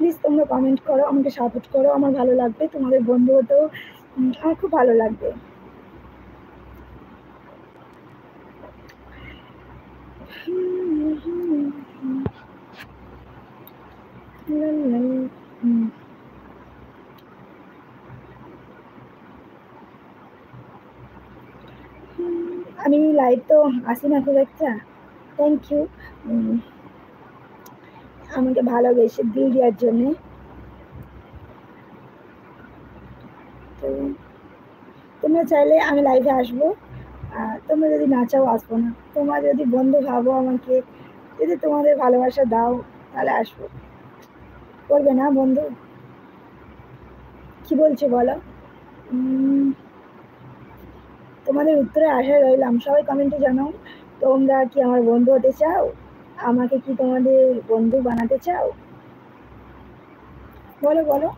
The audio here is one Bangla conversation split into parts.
প্লিজ তোমরা কমেন্ট করো, আমাকে সাপোর্ট করো, আমার ভালো লাগবে, তোমাদের বন্ধু হতেও আমার খুব ভালো লাগবে। আমি লাইভ তো আসি না খুব একটা। থ্যাংক ইউ আমাকে ভালোবেসে দিল দেওয়ার জন্যে। তো তোমরা চাইলে আমি লাইভে আসবো, তোমরা যদি না চাও আসবো না। তোমরা যদি বন্ধু ভাবো আমাকে, যদি তোমাদের ভালোবাসা দাও তাহলে আসবো। করবে না বন্ধু? কি বলছো বলো? তোমাদের উত্তরে আশায় রইলাম। সবাই কমেন্টে জানাও তোমরা কি আমার বন্ধু হতে চাও, আমাকে কি তোমাদের বন্ধু বানাতে চাও? বলো বলো।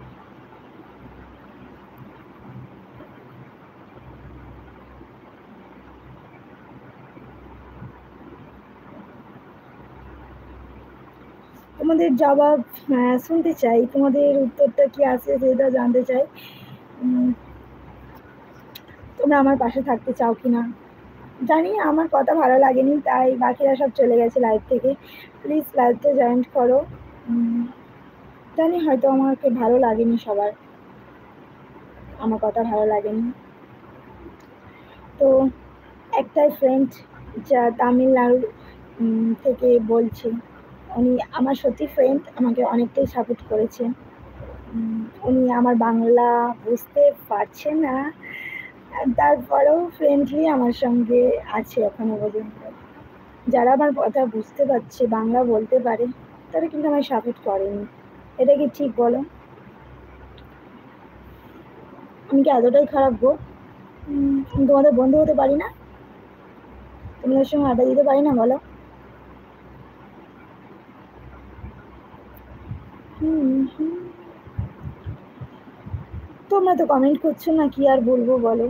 তোমাদের জবাব শুনতে চাই, তোমাদের উত্তরটা কি আছে সেটা জানতে চাই। তোমরা আমার পাশে থাকতে চাও কিনা জানি। আমার কথা ভালো লাগেনি তাই বাকিরা সব চলে গেছে লাইভ থেকে। প্লিজ লাইভটা জয়েন করো। জানি হয়তো আমাকে ভালো লাগেনি সবার, আমার কথা ভালো লাগেনি। তো একটাই ফ্রেন্ড যা তামিলনাড়ু থেকে বলছে, উনি আমার সত্যি ফ্রেন্ড, আমাকে অনেকটাই সাপোর্ট করেছে। উনি আমার বাংলা বুঝতে পারছে না, তারপরেও ফ্রেন্ডলি আমার সঙ্গে আছে এখনো পর্যন্ত। যারা আমার কথা বুঝতে পারছে, বাংলা বলতে পারে, তারা কিন্তু আমায় সাপোর্ট করেনি। এটা কি ঠিক বলো? আমি কি এতটাই খারাপ গো? আমি তোমাদের বন্ধু হতে পারি না? তোমাদের সঙ্গে আড্ডা দিতে পারি না বলো? তোমরা তো কমেন্ট করছো না, কি আর বলবো বলো।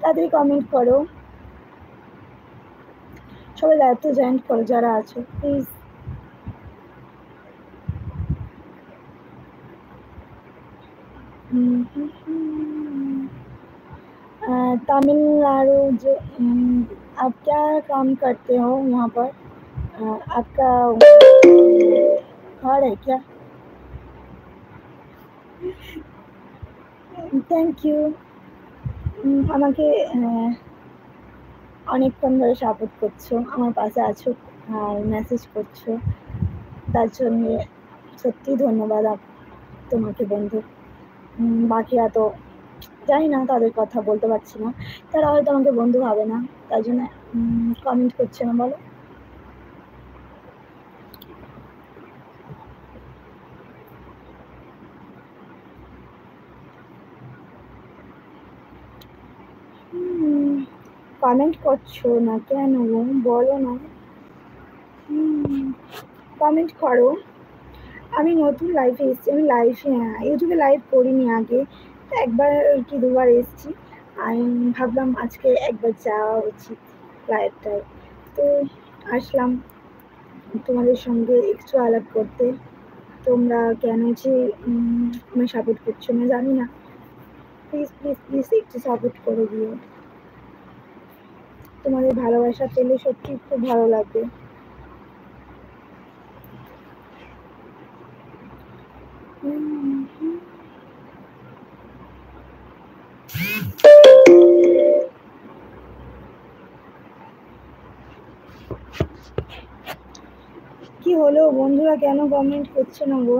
তাড়াতাড়ি কমেন্ট করো, সবাই লাইভটা জয়েন করো যারা আছো প্লিজ। तमिलनाडु जो आप क्या काम करते हो वहाँ पर? आपका घर है क्या? থ্যাংক ইউ আমাকে অনেকক্ষণ ধরে সাপোর্ট করছো, আমার পাশে আছো আর মেসেজ করছো, তার জন্যে সত্যি ধন্যবাদ তোমাকে বন্ধু। বাকিরা তো জানি না, তাদের কথা বলতে পারছি না, তারা হয়তো আমাকে বন্ধু ভাবে না, তাই জন্য কমেন্ট করছে না বলো। কমেন্ট করছো না কেন বলো না? কমেন্ট করো। আমি নতুন লাইভে এসেছি, আমি ইউটিউবে লাইভ করিনি আগে, একবার কি দুবার এসেছি। আমি ভাবলাম আজকে একবার যাওয়া উচিত লাইভটায়, তো আসলাম তোমাদের সঙ্গে একটু আলাপ করতে। তোমরা কেন যে আমায় সাপোর্ট করছো না জানি না, প্লিজ প্লিজ প্লিজ একটু সাপোর্ট করে দিও। তোমাদের ভালোবাসা পেলে সত্যি খুব ভালো লাগবে। কি হলো বন্ধুরা, কেন কমেন্ট করছে না গো?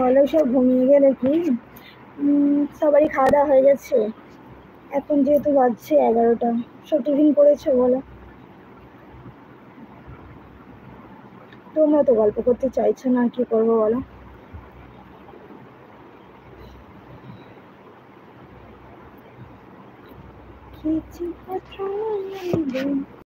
বলো সব ঘুমিয়ে গেলে কি? সবারই খাওয়া দাওয়া হয়ে গেছে, এখন যেহেতু বাজছে 11টা। সব টিফিন করেছো বলো? তোমরা তো গল্প করতে চাইছো না, কি করবো বলো? কিছু কথা